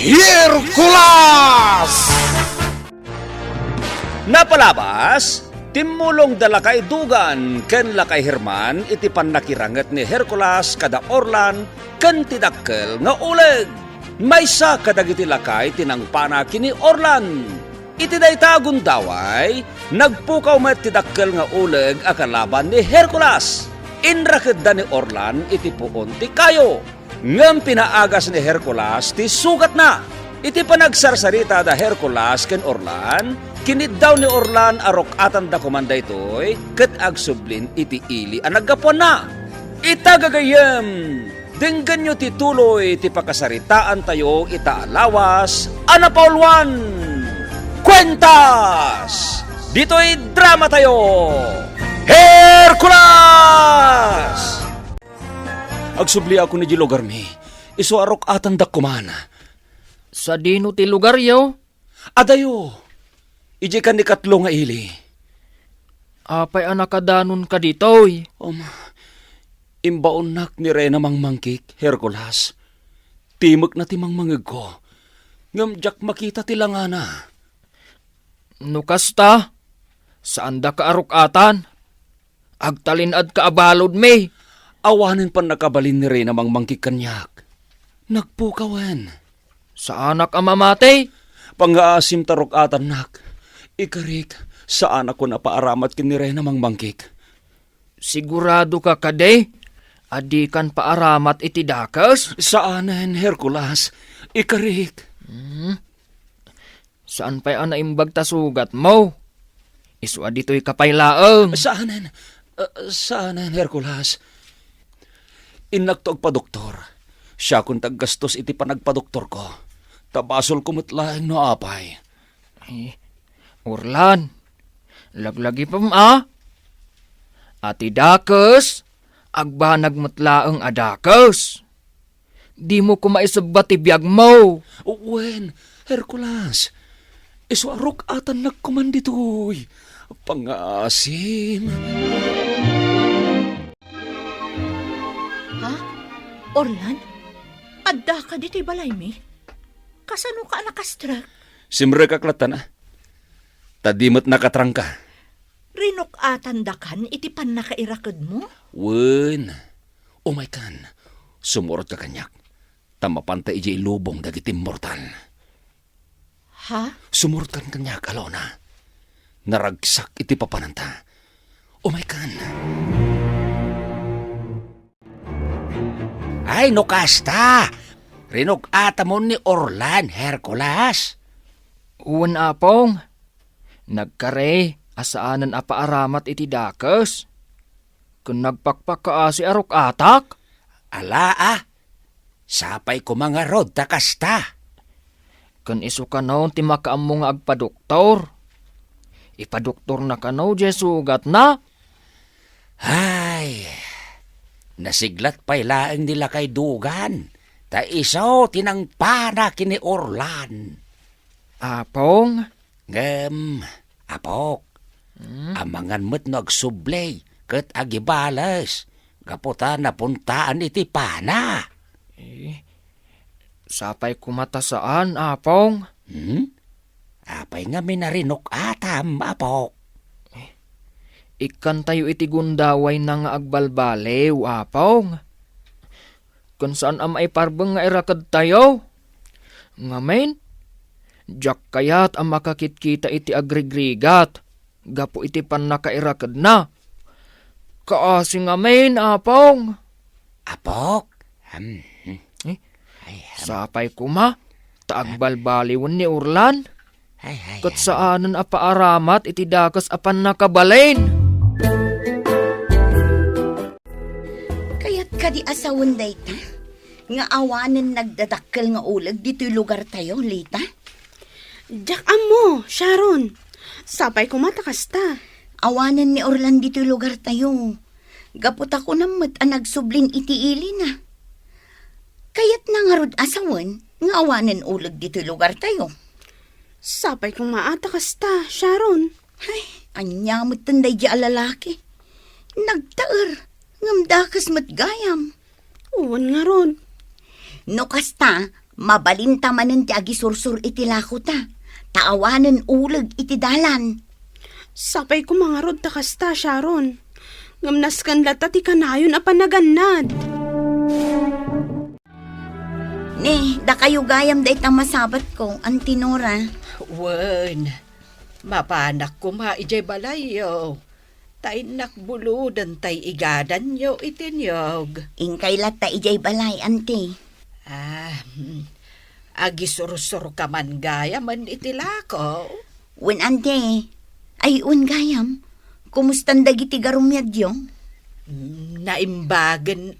Hercules! Napalabas, timulong dalakay dugan ken lakay Herman iti pannakiranget ni Hercules kada Orlan ken tidakkel nga uleg. Maysa kadagiti lakay tinangpana kini Orlan. Iti dayta gundaway, nagpukaw met tidakkel nga uleg a kalaban ni Hercules. Inraked da ni Orlan iti puon ti kayo. Ngem pinaagas ni Hercules ti sugat na. Iti panagsarsarita da Hercules ken Orlan, kinid daw ni Orlan arok atan da komanda itoy, ket agsublin iti ili a naggapuan na. Itagagayem, denggan nyo ti tuloy ti pakasaritaan tayo itaalawas, Ana Pauluan, Kwentas! Dito'y drama tayo, Hercules! Agsubli ako ni lugar mi, iso arok atan da kumana. Sa dino ti lugar yaw? Adayo, iji kan ni katlo nga ili. Apay anakadanon ka ditoy. Imbaon nak ni Rena mangmangkik, Hercules. Timok na timang mangeg ko. Ngamjak makita ti langana. Nukasta, saan da ka arukatan? Agtalinad ka abalod me. Awanin pan nakabalin ni Rena mangmangkik kanyak. Nagpukawan. Sa anak amamate? Pangaasim tarok atan nak. Ikarik, saan ako napaaramat kin ni Rena mangmangkik? Sigurado ka kade? Adi kan paaramat iti dakas? Saanen, Hercules? Ikarik. Saan pa'y anaimbag tasugat mo? Iswa dito'y kapaylaang. Saanen, Hercules? Inagtog pa doktor. Siya kung taggastos iti panagpadoktor ko. Tabasol kumutlaeng no apay. Orlan, laglagi pa ma? Ati dakas, agbanag mutlaeng adakas. Di mo kumaisabbat ibiyag mo. Wen, Hercules, iswarok atan nagkumanditoy. Pangasim. Ha? Orlan? Adda ka dito'y balay mi? Kasano ka nakastra? Simre kaklatan Tadimot nakatrangka. Rinok atandakan iti pan nakairakad mo? Wen, umay kan, sumurot ka kanyak. Tamapanta iji ilubong dagiti mortal. Ha? Sumurot kan kanyak, alona. Naragsak iti papananta. Umay kan. Ay, nukasta! Rinok atamon ni Orlan, Hercules. Uwan apong, nagkare, asaanan apaaramat iti dakas. Kung nagpakpak ka si arok atak. Ala sapay ko mga rod takasta. Kung iso ka noon ti makaammo nga agpadoktor. Ipadoktor na ka no, jesugat na. Ay, nasiglat pa'y laeng nila kay dugan. Ta iso tinangpana kini Orlan. Apong? Apok. Amangan mo't no agsublay, ket agibales. Gaputa napuntaan iti pana. Sapay kumata saan, apong? Apay nga minarinok atam, apok. Ikan tayo iti gundaway na nga agbalbalew, apong. Kung saan ay parbeng nga irakad tayo? Ngamen, jak kayat ang makakitkita iti agrigrigat, gapo iti pan nakairakad na. Kaasi ngamen, apong. Apok? Sapay kuma, taagbalbaliwan ni Orlan. Kat saanan apaaramat iti dakas apan nakabalain. Kaya't ka di asawan dayta, nga awanan nagdadakkel nga ulag dito'y lugar tayo, Lita. Jak amo, Sharon. Sapay kumatakas ta. Awanan ni Orlan dito'y lugar tayo. Gapot ako namat ang nagsublin iti ili na. Kaya't nangarod asawan, nga awanan ulag dito'y lugar tayo. Sapay kung maatakas ta, Sharon. Ay, anyamot tanday di alalaki. Nagtaer, ngamdakas matgayam. Uwan nga ron. No kasta, Mabalinta manen ti agisursur iti lako ta. Taawanan ulag iti dalan. Sapay ko mga rod takasta, Sharon. Ngamnas kan lata ti kanayon a panagannad. Ne, da kayo gayam da itang masabat ko, Auntie Nora. Wen, mapanak ko ijay balayo. Tay nakbuludan tay igadan yo itinyog. Ingkay lata ijay balay, Auntie. Agisursur ka man gaya man itilako. Wen, Auntie. Ay, un gayam. Kumustan dagiti garumyadyo? Naimbagan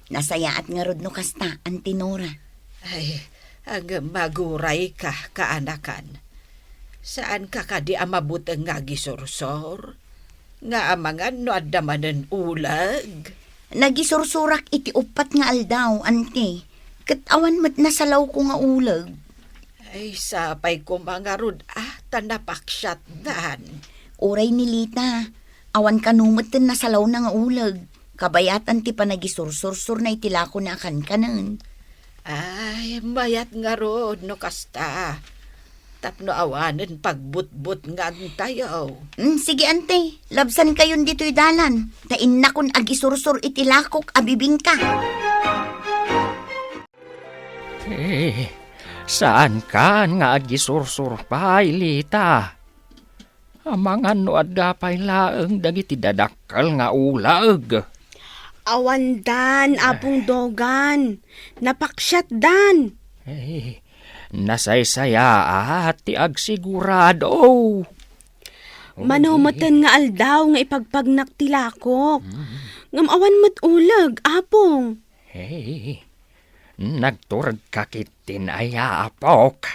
Nasayaat nga rod no kasta, Auntie Nora. Ay, ang maguray ka kaanakan. Saan ka kadi amabutang nga gisursor? Nga amangan no adamanan ulag? Nagisursurak iti upat nga aldaw, Auntie. Katawan mat nasalaw ko nga ulag. Ay, sapay ko mga rod, tanapaksyat dan. Oray ni Lita, awan kanumatan nasalaw na nga ulag. Kabayatan ti panagisursur na itilako na kanan. Ay, mayat nga rod no kasta. Tapno awanan pagbutbut nga tayo. Sige, Ante. Labsan kayon dito'y dalan. Tain na kun agisursur itilakok abibing ka. Saan ka nga agisursur pa, Lita? Amangan no adapay laeng dagiti dadakkel nga ulag. Awandan, apong dogan. Napaksyat dan. Nasaysaya at ti agsigurado. Manumatan nga aldaw nga ipagpagnak tilakok. Ngamawan mat ulag, apong. Nagturag kakitin ay apok.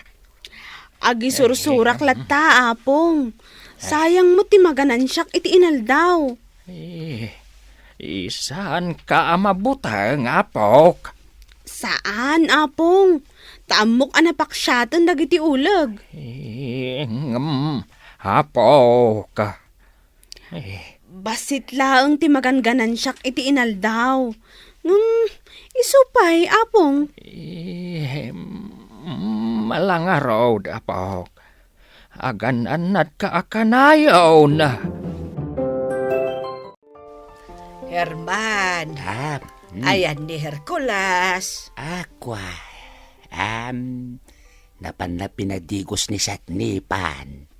Agisursurak lata, apong. Sayang mo ti maganan siyak iti inaldaw. Isaan ka amabutang apok? Saan, apong? Taamok anapaksyatan dagiti ulag. Apok. Basit laeng ti maganganan siyak iti inaldaw. Isupay, apong. Malangaraw, apok. Agan-anad ka akanayaw na. Herman, ayan ni Hercules. Aqua. Napan na pinadigos ni Satnipan.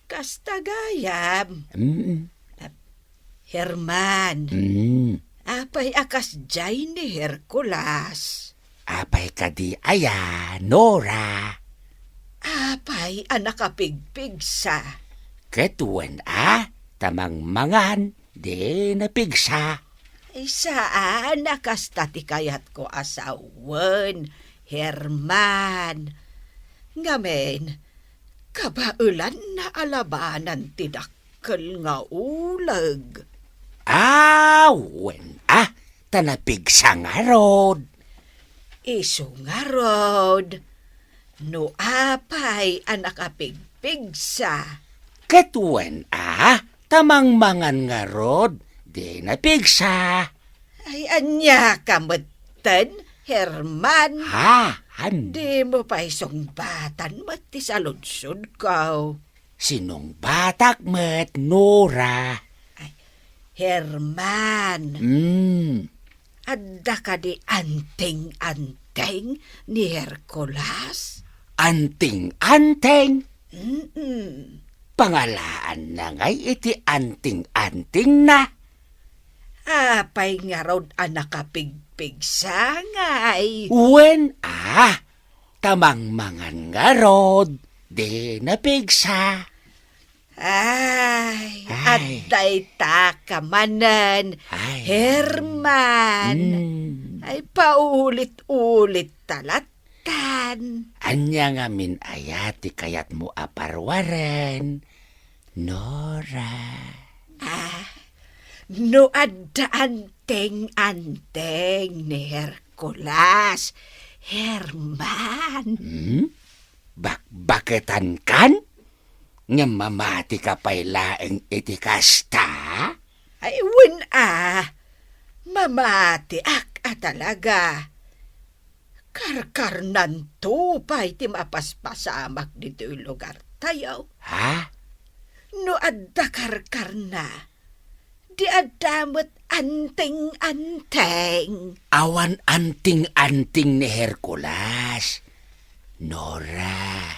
Kasta gayam. Mm. Herman, Mm. apay akas jay ni Hercules. Apay ka di aya, Nora. Apay anak kapigpigsa. Ketuan tamang mangan, di napigsa. Ay saan nakasta ti kayat ko asawan, Herman. Ngamen, kabaulan na alabanan ti dakkel nga ulag. Awen, tanapigsa nga rod. Isu nga rod, no apay anak apigpigsa. Ketuan tamang mangan nga rod, di napigsa. Ay anya kamutan, Herman. Hindi. Di mo pa isong batan mati sa lunsod ko. Sinong batak met, Nora? Herman, adda ka di anting-anting ni Hercules? Anting-anting? Pangalaan na ngay iti anting-anting na. Apay nga rod anak kapigpig sa ngay. Wen, tamang mangan nga rod, di napigsa. Ay, aday takamanan, Herman. Ay, paulit-ulit talatan. Anya nga min ayati kayat mo aparwaren, Nora. No adda anteng-anteng ni Hercules, Herman. Baketan kan? Nga mamati ka pa'y laeng iti kasta? Ay, wun mamati talaga. Karkarnan to pa'y ti mapaspasamak dito yung lugar tayo. Ha? No adda karkarna, di adamot anting-anteng. Awan anting-anting ni Hercules. Nora.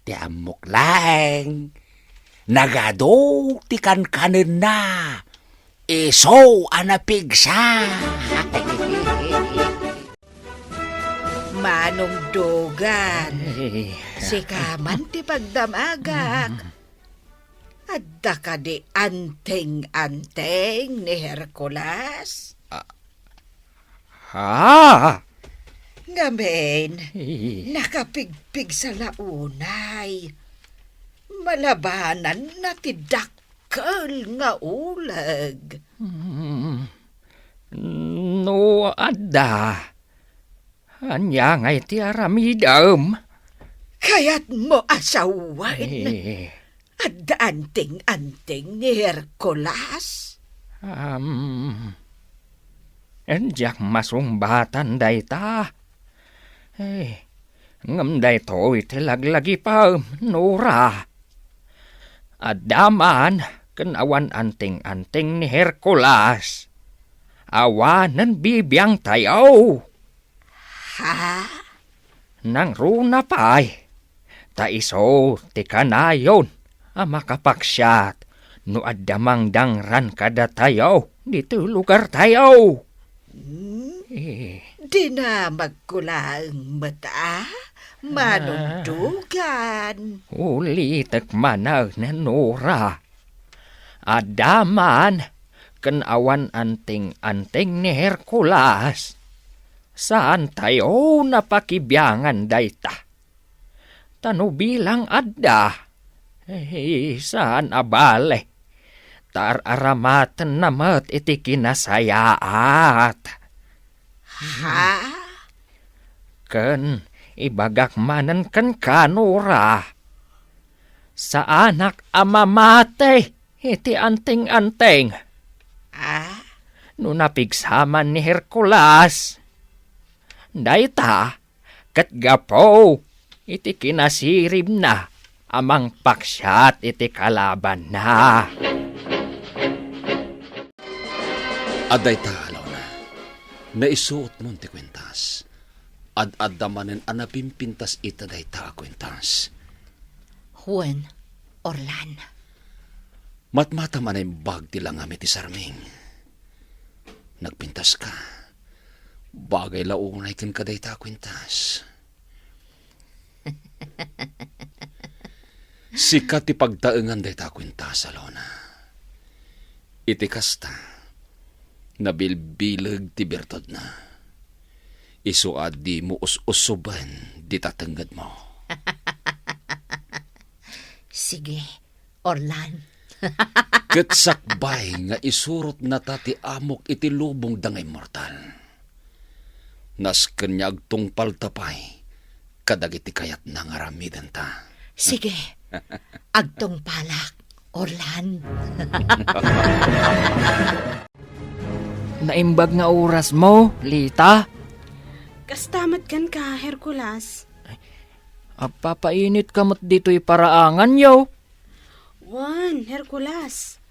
Ti amok laeng. Nagado ti kankanen na. Iso anapigsa. Manong dogan, si kaman ti pagdamagak. Adda ka di anting-anteng ni Hercules. Ha? Ngamen, nakapigpig sa launay. Malabanan na ti dakkel nga ulag. No, adda. Anya ngay ti aramidam. Kaya't mo asawan. Adda anting-anting ni Hercules. Enjak masumbatan dayta. Ngam dayto iti laglagi pa, Nora. Adaman, kenawan anting-anting ni Hercules. Awanan bibiyang tayo. Ha? Nang runa pa'y, taiso ti kanayon, makapaksyat, no adamang dangran kada tayo, dito lugar tayo. Di na magkulang mata, manundugan. Ulitek manag na Nora. Adaman, kenawan anting-anting ni Hercules. Saan tayo napakibiyangan dayta? Tano bilang adda. Saan abale? Tar-aramatan namat iti kinasayaat. Ha? Ken ibagak manan ken kanura. Sa anak amamate iti anting-anting. No napigsaman ni Hercules. Dayta, kat gapo, iti kinasirib na, amang paksyat iti kalaban na. Aday talaw na. Naisuot mo ti kwentas. Ad-adamanen anapimpintas ita day ta kwentas. Juan, Orlan. Matmata man ay bag ti langami ti sarming. Nagpintas ka. Bagay launay ken kaday ta kwentas. Sikat ti pagtaengan day ta kwentas, Alona. Iti kasta, nabilbilag ti bertod na. Isuad di mo us-usuban di tatanggad mo. Sige, Orlan. Ketsakbay nga isurot na tati amok iti lubong dangay mortal. Nas kanyag tungpal tapay, kadagiti kayat nang aramidan ta. Sige, agtong palak, Orlan. Naimbag nga oras mo, Lita. Kastamat kan ka, Hercules. Agpapainit kamot dito'y paraangan yaw. Juan, Hercules.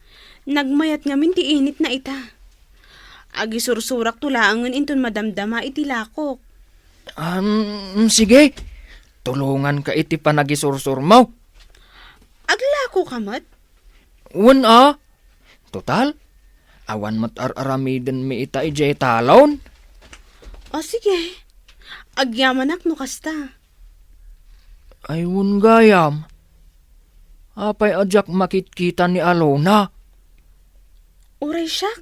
Nagmayat ngamin ti init na ita. Agisursurak tulaangan inton madamdama iti lakok. Sige. Tulungan ka iti panagisursur mo. Aglako kamat? Wan Total, awan matar-aramiden mi ita ijay talon. O sige. Agyamanak no kasta. Ayun gayam. Apay ajak makitkita ni Alona. Uray siyak.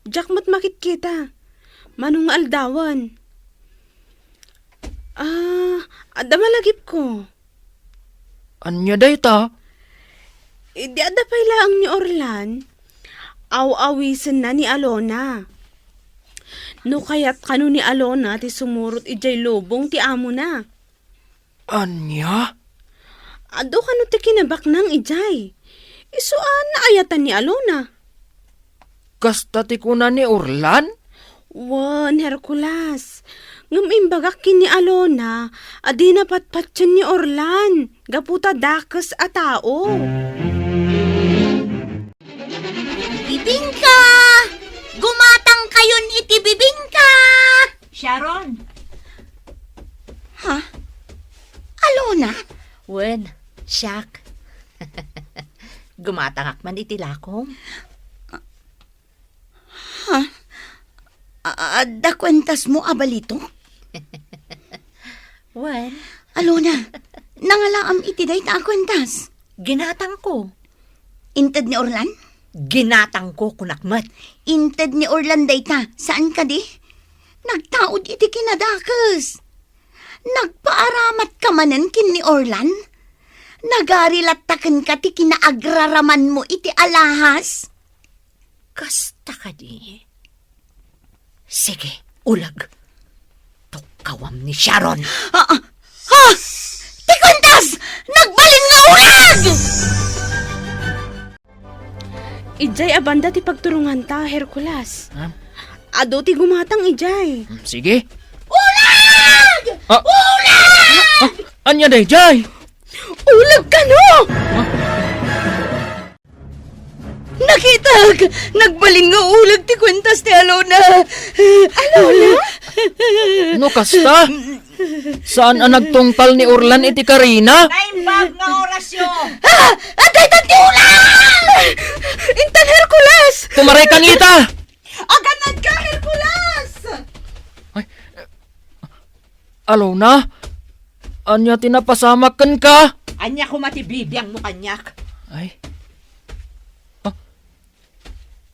Jakmat makit kita. Manong aldawan. Ada malagip ko. Anya dayta? Di ada pailaang ni Orlan. Aw-awisan na ni Alona. No kaya't kanu ni Alona ti sumurot ijay lubong ti amo na. Anya? Ado kanu ti kinabak nang ijay. Isuan na ayatan ni Alona. Kasta ti kuna ni Orlan? Wan, Hercules. Ngam imbagak kini Alona, adi na patpatyan ni Orlan. Gaputa dakes a tao. Bibingka! Gumatang kayon iti bibingka! Sharon! Ha? Alona? Wen, siyak. Gumatangak man iti lakong. Da kwentas mo abalito? Wen, Alona, nangalaam iti day ta kwentas. ginatang ko. Inted ni Orlan? Ginatang ko kunakmat. Inted ni Orlan day ta. Saan ka di? Nagtaod iti kinadakas. Nagpaaramat ka manen kin ni Orlan? Nagarilataken ka ti kinaagraraman mo iti alahas? Kasta ka di. Sige, ulag. Tukawam ni Sharon. Ha? Ti kwentas! Nagbalin nga ulag! Ijay abanda ti pagturungan ta, Hercules. Ha? Ado ti gumatang ijay. Sige. Ulag! Ulag! Anya day, Jay? Ulag ka no! Nakitag! Nagbalin nga ulag ti kwentas ti Alona. Alona? No kasta? Saan ang nagtungkal ni Orlan iti Karina? Naimbag nga orasyon. Atay ti ulag! Intan Hercules! Tumaray kang ita! Aganad ka, Hercules! Alona? Anya tinapasamakan ka? Anya ko matibibiyang mo kanyak. Ay.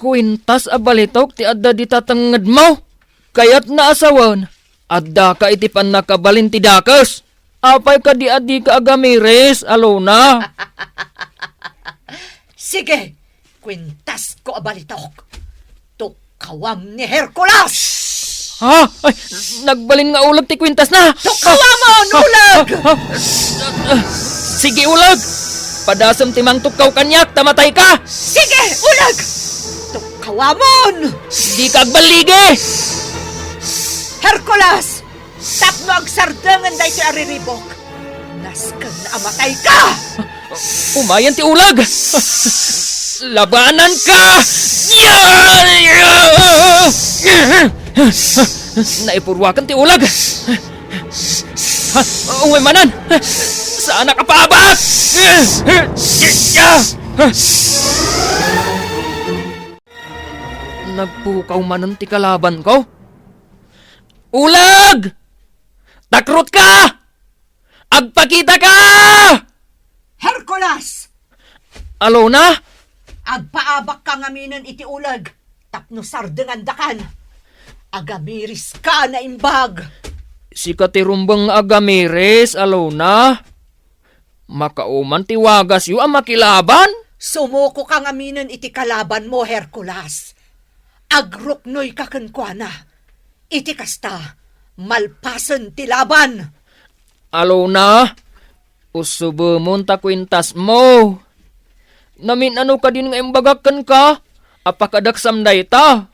Kuintas abalitok ti adda di tatangad mo. Kayat naasawan. Adda ka iti pan nakabalin ti dakas. Apay ka di adi ka agamires, Alona. Sige, kwintas ko abalitok. Tukawam ni Hercules! Ha? Ay, nagbalin nga ulag ti kwintas na. Tukawamon, ulag! Sige ulag. Padasam timang tukaw kanyak, tamatay ka. Sige, ulag! Tukawamon! Di ka agbaligi. Hercules! Tapno agsardangan dahi ti ariribok. Naskan na amatay ka! Umayan ti ulag. Labanan ka. Naipurwakan ti ulag. Umay manan. Saan nakapaabak? Nagpukaw manan ti kalaban ko. Ulag! Takrot ka! Agpakita ka! Hercules! Alona? Agpaabak ka ngaminan iti ulag. Tapno sardangan dakan. Agamiris ka na imbag. Si katirumbang agamires, Alona. Makauman ti wagas yu ang makilaban. Sumuko ka ngaminan iti kalaban mo, Hercules. Agruknoy ka kenkwana. Iti kasta, malpasan ti laban. Alona, usubumon ta kwintas mo. Namin ano ka din nga imbagakan ka? Apakadaksam day ta.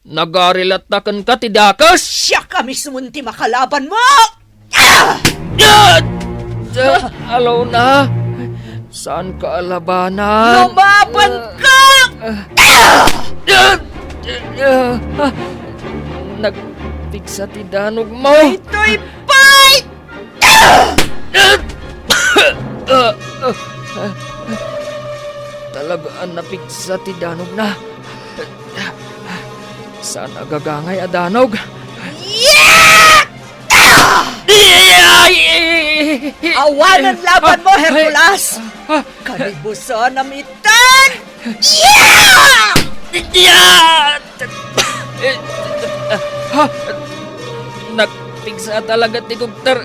Nagarilat-takan ka ti dakas. Siya ka mismo ti makalaban mo! Alona, saan ka alabanan? Lumaban ka! Nagpiksa ti danog mo. Ito'y fight! Talagaan napiksa ti danog na. Saan agagangay a danog? Awanan laban mo, Hercules! Kalibusan na mitan! Nagpigsa talaga ti Gugtar.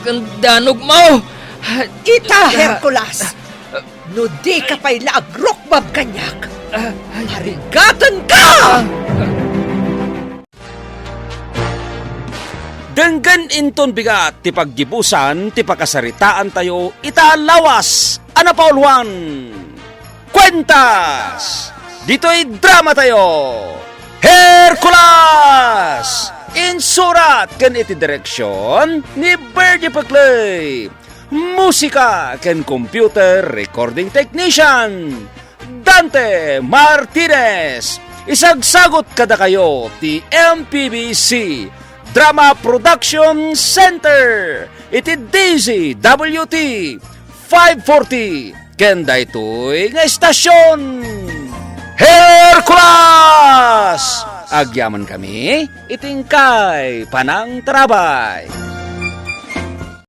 Kandanog mo. Ita, Hercules! No di ka pa'y laagrokbab kanyak! Harigatan ka! Denggan inton bigat ti paggibusan ti pakasaritaan tayo italawas ana pauluan. Kwentas! Dito'y drama tayo! Hercules! Insurat ken iti direksyon ni Bertie Paclay. Musika ken computer recording technician Dante Martinez. Isagsagot kada kayo ti MPBC Drama Production Center. Iti DZWT 540 ken daytoy nga estasyon. Hercules! Agyaman kami, itingkay panang trabay.